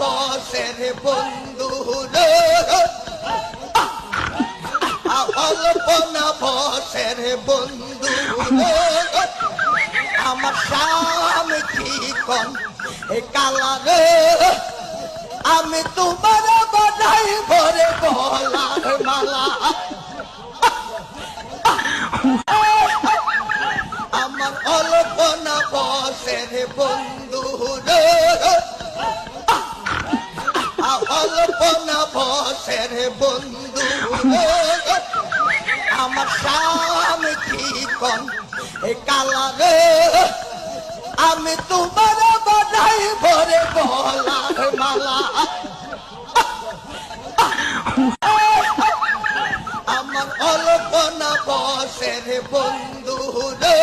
বসের বন্ধু রে, অল্পনা বসের বন্ধু রে, আমার স্বামী চিকন এ কালা রে, আমি তোমার বানাই ভরে গলার মালা। আমার অল্পনা বসের বন্ধু রে, অল্পনা বসের বন্ধু রে, আমার স্বামী চিকন এ কালা রে, আমি তোমার বানাই ভরে গলার মালা। আমার অল্পনা বসের বন্ধু রে,